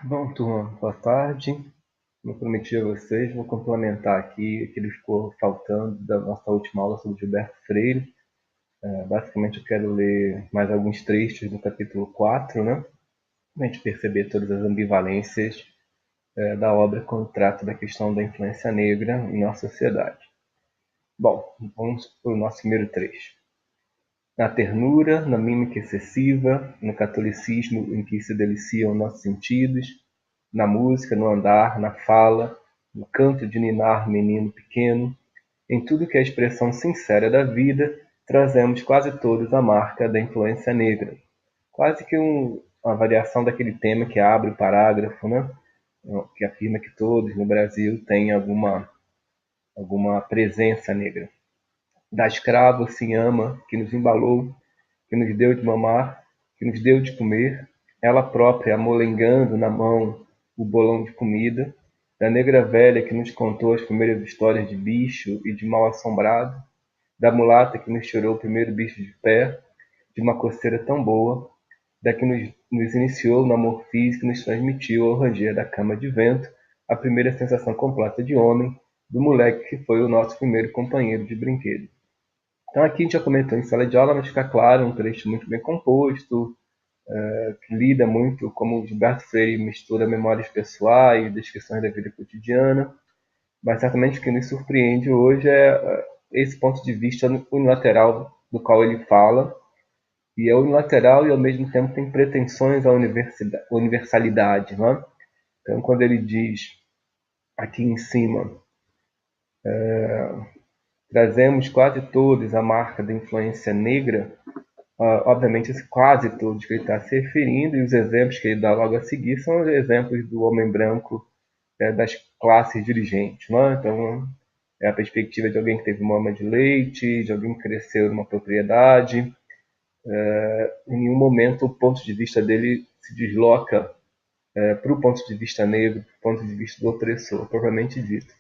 Bom, turma, boa tarde. Como eu prometi a vocês, vou complementar aqui o que ele ficou faltando da nossa última aula sobre Gilberto Freire. Basicamente, eu quero ler mais alguns trechos do capítulo 4, né? Para a gente perceber todas as ambivalências da obra quando trata da questão da influência negra em nossa sociedade. Bom, vamos para o nosso primeiro trecho. Na ternura, na mímica excessiva, no catolicismo em que se deliciam nossos sentidos, na música, no andar, na fala, no canto de ninar menino pequeno, em tudo que é a expressão sincera da vida, trazemos quase todos a marca da influência negra. Quase que uma variação daquele tema que abre o parágrafo, né? Que afirma que todos no Brasil têm alguma presença negra. Da escrava se ama, que nos embalou, que nos deu de mamar, que nos deu de comer, ela própria amolengando na mão o bolão de comida, da negra velha que nos contou as primeiras histórias de bicho e de mal-assombrado, da mulata que nos tirou o primeiro bicho de pé, de uma coceira tão boa, da que nos iniciou no amor físico e nos transmitiu ao ranger da cama de vento a primeira sensação completa de homem, do moleque que foi o nosso primeiro companheiro de brinquedo. Então aqui a gente já comentou em sala de aula, mas fica claro, um trecho muito bem composto, que lida muito como Gilberto Freire mistura memórias pessoais, descrições da vida cotidiana, mas certamente o que nos surpreende hoje é esse ponto de vista unilateral do qual ele fala, e é unilateral e ao mesmo tempo tem pretensões à universalidade. Não é? Então quando ele diz aqui em cima, trazemos quase todos a marca da influência negra. Obviamente, esse quase todos que ele está se referindo, e os exemplos que ele dá logo a seguir são os exemplos do homem branco das classes dirigentes. Não é? Então, é a perspectiva de alguém que teve mama de leite, de alguém que cresceu numa propriedade. Em nenhum momento o ponto de vista dele se desloca para o ponto de vista negro, para o ponto de vista do opressor, propriamente dito.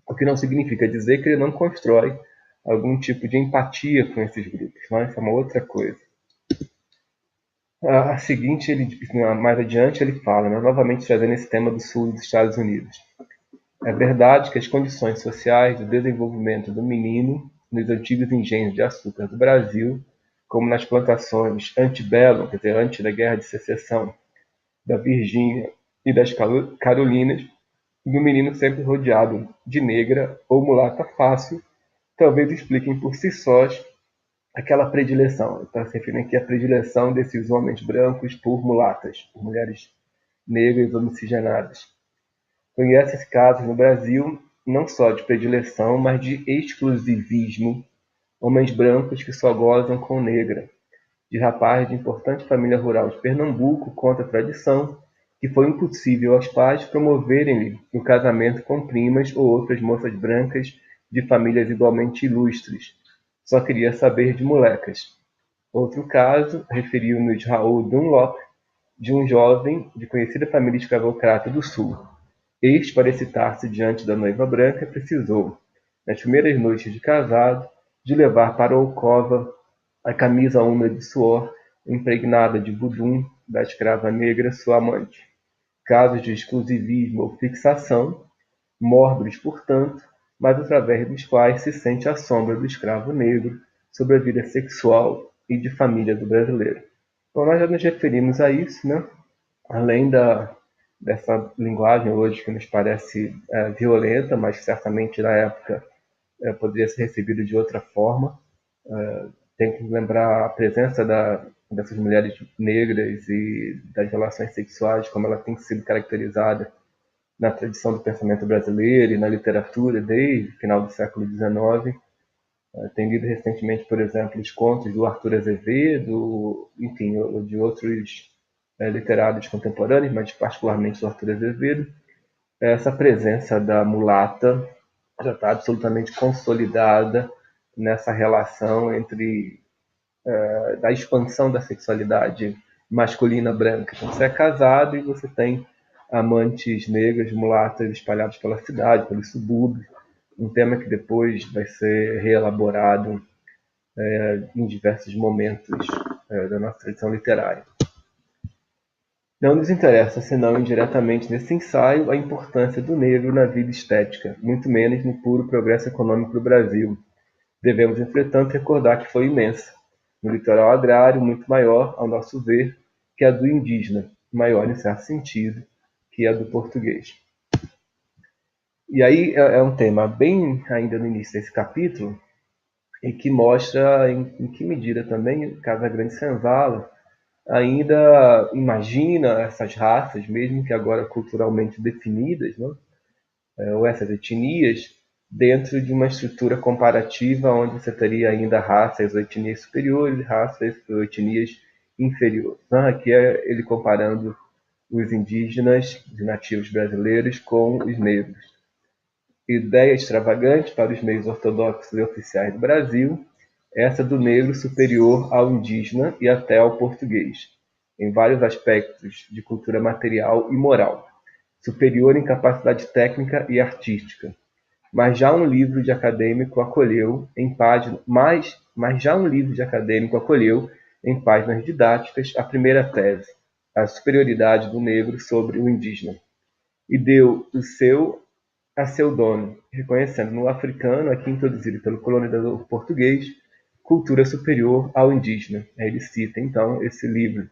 O que não significa dizer que ele não constrói algum tipo de empatia com esses grupos. Não é? Isso é uma outra coisa. A seguinte, mais adiante, ele fala, né, novamente trazendo esse tema do sul dos Estados Unidos. É verdade que as condições sociais do desenvolvimento do menino nos antigos engenhos de açúcar do Brasil, como nas plantações antebellum, quer dizer, antes da Guerra de Secessão, da Virgínia e das Carolinas, e o menino sempre rodeado de negra ou mulata fácil, talvez expliquem por si sós aquela predileção. Está se referindo aqui à predileção desses homens brancos por mulatas, por mulheres negras ou miscigenadas. Conhece-se casos no Brasil não só de predileção, mas de exclusivismo. Homens brancos que só gozam com negra. De rapaz de importante família rural de Pernambuco conta a tradição que foi impossível aos pais promoverem-lhe o casamento com primas ou outras moças brancas de famílias igualmente ilustres. Só queria saber de molecas. Outro caso referiu-nos Raoul Dunlop, de um jovem de conhecida família escravocrata do Sul. Este, para excitar-se diante da noiva branca, precisou, nas primeiras noites de casado, de levar para a alcova a camisa úmida de suor, impregnada de budum da escrava negra, sua amante. Casos de exclusivismo ou fixação, mórbidos, portanto, mas através dos quais se sente a sombra do escravo negro sobre a vida sexual e de família do brasileiro. Então, nós já nos referimos a isso, né? Além dessa linguagem hoje que nos parece violenta, mas certamente na época poderia ser recebida de outra forma. Tem que lembrar a presença dessas mulheres negras e das relações sexuais, como ela tem sido caracterizada na tradição do pensamento brasileiro e na literatura desde o final do século XIX. Tem lido recentemente, por exemplo, os contos do Arthur Azevedo, enfim, de outros literados contemporâneos, mas particularmente do Arthur Azevedo. Essa presença da mulata já está absolutamente consolidada nessa relação entre da expansão da sexualidade masculina branca. Então, você é casado e você tem amantes negras, mulatas espalhados pela cidade, pelos subúrbios, um tema que depois vai ser reelaborado em diversos momentos da nossa tradição literária. Não nos interessa, senão indiretamente nesse ensaio, a importância do negro na vida estética, muito menos no puro progresso econômico do Brasil. Devemos, entretanto, recordar que foi imensa, no litoral agrário muito maior, ao nosso ver, que a do indígena, maior em certo sentido, que a do português. E aí é um tema bem ainda no início desse capítulo, e que mostra em que medida também Casa Grande Senzala ainda imagina essas raças, mesmo que agora culturalmente definidas, né? Ou essas etnias, dentro de uma estrutura comparativa onde você teria ainda raças ou etnias superiores e raças ou etnias inferiores. Então, aqui é ele comparando os indígenas, os nativos brasileiros, com os negros. Ideia extravagante para os meios ortodoxos e oficiais do Brasil, essa do negro superior ao indígena e até ao português, em vários aspectos de cultura material e moral, superior em capacidade técnica e artística. Mas já um livro de acadêmico acolheu em páginas, mas já um livro de acadêmico acolheu em páginas didáticas a primeira tese, a superioridade do negro sobre o indígena, e deu o seu a seu dono, reconhecendo no africano, aqui introduzido pelo colonizador português, cultura superior ao indígena. Ele cita, então, esse livro.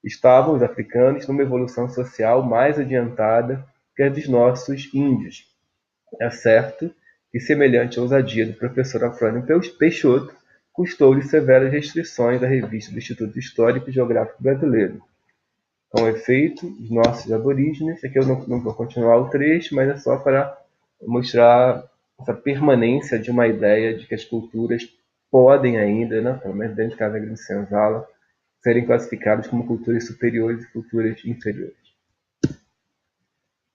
Estavam os africanos numa evolução social mais adiantada que a dos nossos índios. É certo que, semelhante à ousadia do professor Afrânio Peixoto, custou-lhe severas restrições da revista do Instituto Histórico e Geográfico Brasileiro. Com efeito, os nossos aborígenes, aqui eu não vou continuar o trecho, mas é só para mostrar essa permanência de uma ideia de que as culturas podem ainda, né, pelo menos dentro de Casa Grande Senzala, serem classificadas como culturas superiores e culturas inferiores.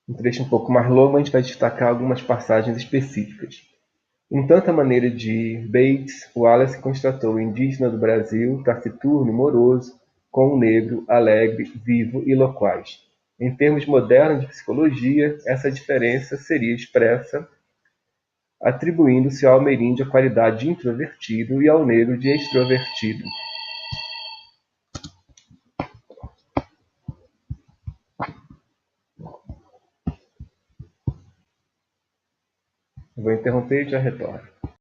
Um trecho um pouco mais longo, a gente vai destacar algumas passagens específicas. Em tanta maneira de Bates, Wallace constatou o indígena do Brasil taciturno, moroso, com o negro, alegre, vivo e loquaz. Em termos modernos de psicologia, essa diferença seria expressa atribuindo-se ao ameríndio a qualidade de introvertido e ao negro de extrovertido. Eu vou interromper e já retorno.